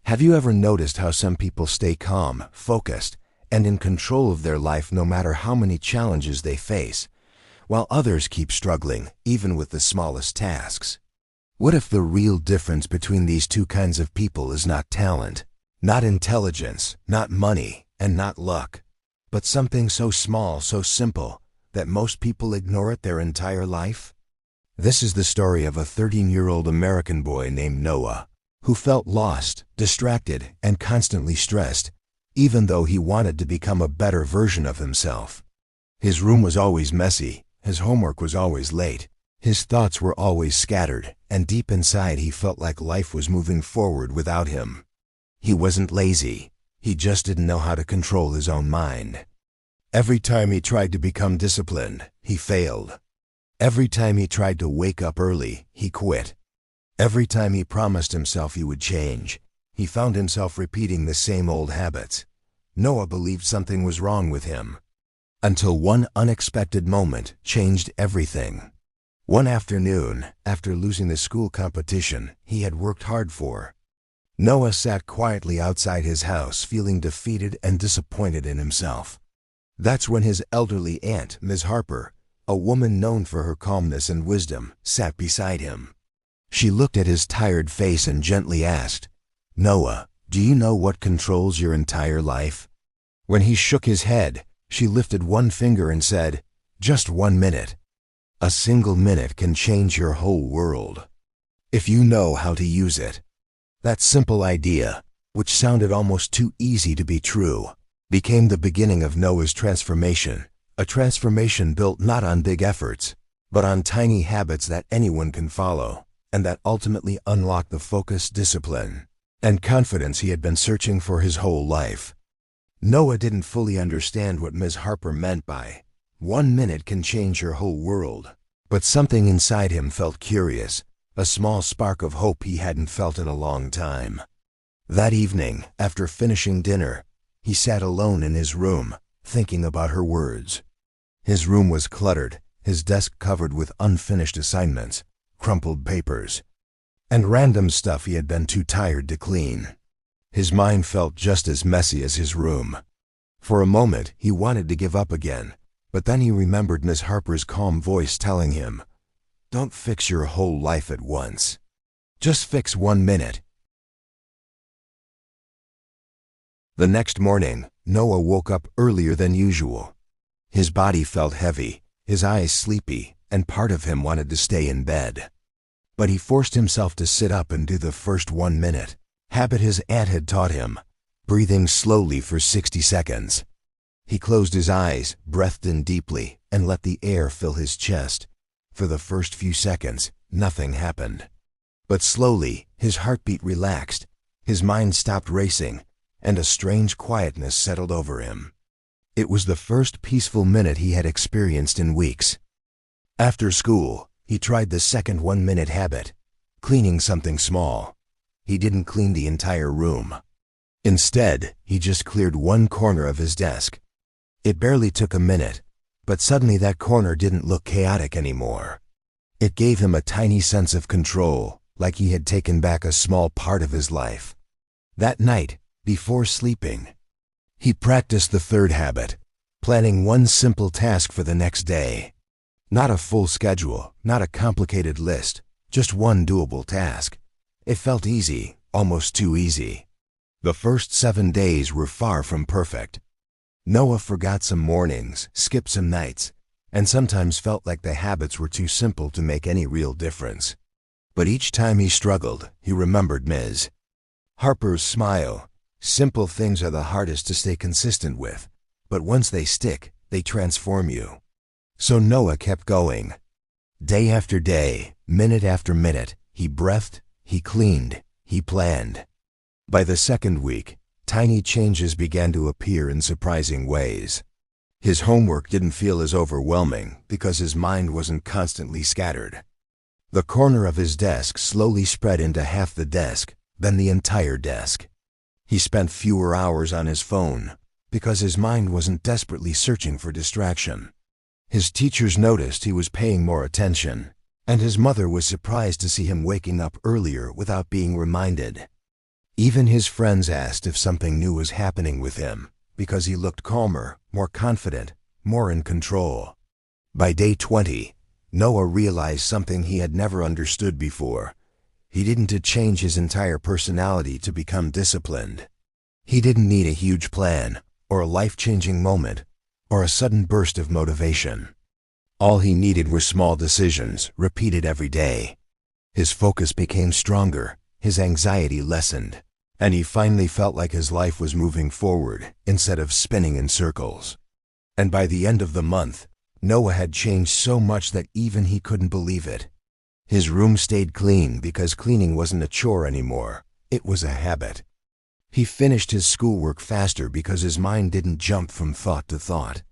Have you ever noticed how some people stay calm, focused, and in control of their life no matter how many challenges they face, while others keep struggling, even with the smallest tasks? What if the real difference between these two kinds of people is not talent, not intelligence, not money, and not luck, but something so small, so simple, that most people ignore it their entire life? This is the story of a 13-year-old American boy named Noah, who felt lost, distracted, and constantly stressed, even though he wanted to become a better version of himself. His room was always messy, his homework was always late, his thoughts were always scattered, and deep inside he felt like life was moving forward without him. He wasn't lazy, he just didn't know how to control his own mind. Every time he tried to become disciplined, he failed. Every time he tried to wake up early, he quit. Every time he promised himself he would change, he found himself repeating the same old habits. Noah believed something was wrong with him. Until one unexpected moment changed everything. One afternoon, after losing the school competition he had worked hard for, Noah sat quietly outside his house feeling defeated and disappointed in himself. That's when his elderly aunt, Ms. Harper, a woman known for her calmness and wisdom, sat beside him. She looked at his tired face and gently asked, "Noah, do you know what controls your entire life?" When he shook his head, she lifted one finger and said, "Just 1 minute. A single minute can change your whole world, if you know how to use it." That simple idea, which sounded almost too easy to be true, became the beginning of Noah's transformation, a transformation built not on big efforts, but on tiny habits that anyone can follow, and that ultimately unlocked the focus, discipline, and confidence he had been searching for his whole life. Noah didn't fully understand what Ms. Harper meant by 1 minute can change your whole world, but something inside him felt curious, a small spark of hope he hadn't felt in a long time. That evening, after finishing dinner, he sat alone in his room, thinking about her words. His room was cluttered, his desk covered with unfinished assignments, crumpled papers, and random stuff he had been too tired to clean. His mind felt just as messy as his room. For a moment, he wanted to give up again, but then he remembered Miss Harper's calm voice telling him, "Don't fix your whole life at once. Just fix 1 minute." The next morning, Noah woke up earlier than usual. His body felt heavy, his eyes sleepy, and part of him wanted to stay in bed. But he forced himself to sit up and do the first 1 minute habit his aunt had taught him, breathing slowly for 60 seconds. He closed his eyes, breathed in deeply, and let the air fill his chest. For the first few seconds, nothing happened. But slowly, his heartbeat relaxed, his mind stopped racing, and a strange quietness settled over him. It was the first peaceful minute he had experienced in weeks. After school, he tried the second 1 minute habit, cleaning something small. He didn't clean the entire room. Instead, he just cleared one corner of his desk. It barely took a minute, but suddenly that corner didn't look chaotic anymore. It gave him a tiny sense of control, like he had taken back a small part of his life. That night, before sleeping, he practiced the third habit, planning one simple task for the next day. Not a full schedule, not a complicated list, just one doable task. It felt easy, almost too easy. The first 7 days were far from perfect. Noah forgot some mornings, skipped some nights, and sometimes felt like the habits were too simple to make any real difference. But each time he struggled, he remembered Ms. Harper's smile. Simple things are the hardest to stay consistent with, but once they stick, they transform you. So Noah kept going. Day after day, minute after minute, he breathed, he cleaned, he planned. By the second week, tiny changes began to appear in surprising ways. His homework didn't feel as overwhelming because his mind wasn't constantly scattered. The corner of his desk slowly spread into half the desk, then the entire desk. He spent fewer hours on his phone because his mind wasn't desperately searching for distraction. His teachers noticed he was paying more attention, and his mother was surprised to see him waking up earlier without being reminded. Even his friends asked if something new was happening with him, because he looked calmer, more confident, more in control. By day 20, Noah realized something he had never understood before. He didn't change his entire personality to become disciplined. He didn't need a huge plan, or a life-changing moment, or a sudden burst of motivation. All he needed were small decisions, repeated every day. His focus became stronger, his anxiety lessened, and he finally felt like his life was moving forward instead of spinning in circles. And by the end of the month, Noah had changed so much that even he couldn't believe it. His room stayed clean because cleaning wasn't a chore anymore. It was a habit. He finished his schoolwork faster because his mind didn't jump from thought to thought.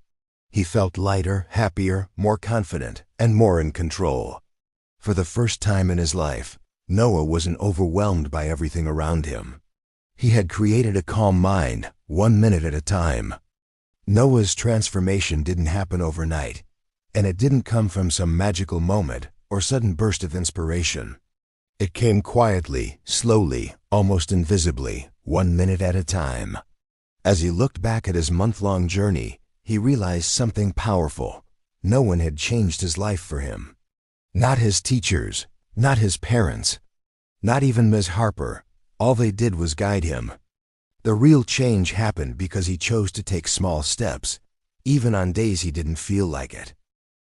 He felt lighter, happier, more confident, and more in control. For the first time in his life, Noah wasn't overwhelmed by everything around him. He had created a calm mind, 1 minute at a time. Noah's transformation didn't happen overnight, and it didn't come from some magical moment or sudden burst of inspiration. It came quietly, slowly, almost invisibly, 1 minute at a time. As he looked back at his month-long journey, he realized something powerful. No one had changed his life for him. Not his teachers, not his parents, not even Ms. Harper. All they did was guide him. The real change happened because he chose to take small steps, even on days he didn't feel like it.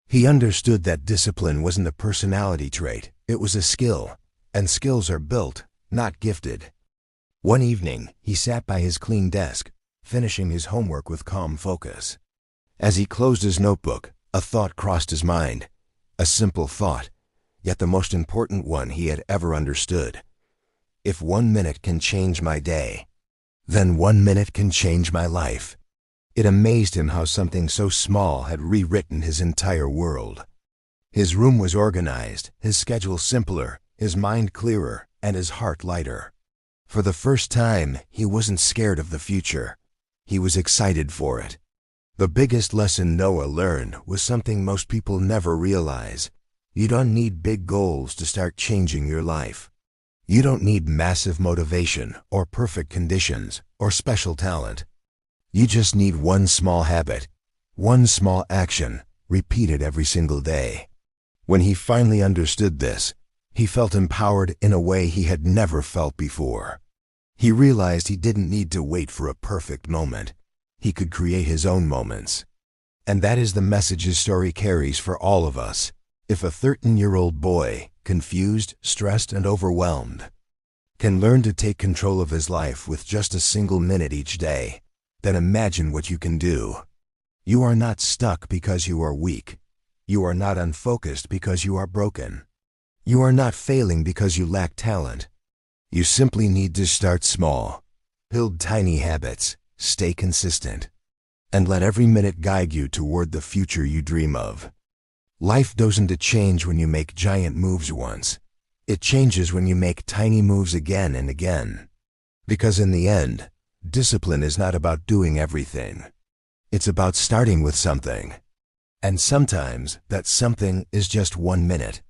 He understood that discipline wasn't a personality trait, it was a skill, and skills are built, not gifted. One evening, he sat by his clean desk, finishing his homework with calm focus. As he closed his notebook, a thought crossed his mind. A simple thought, yet the most important one he had ever understood. If 1 minute can change my day, then 1 minute can change my life. It amazed him how something so small had rewritten his entire world. His room was organized, his schedule simpler, his mind clearer, and his heart lighter. For the first time, he wasn't scared of the future. He was excited for it. The biggest lesson Noah learned was something most people never realize. You don't need big goals to start changing your life. You don't need massive motivation or perfect conditions or special talent. You just need one small habit, one small action, repeated every single day. When he finally understood this, he felt empowered in a way he had never felt before. He realized he didn't need to wait for a perfect moment. He could create his own moments. And that is the message his story carries for all of us. If a 13-year-old boy, confused, stressed, and overwhelmed, can learn to take control of his life with just a single minute each day, then imagine what you can do. You are not stuck because you are weak. You are not unfocused because you are broken. You are not failing because you lack talent. You simply need to start small, build tiny habits, stay consistent, and let every minute guide you toward the future you dream of. Life doesn't change when you make giant moves once. It changes when you make tiny moves again and again. Because in the end, discipline is not about doing everything. It's about starting with something. And sometimes that something is just 1 minute.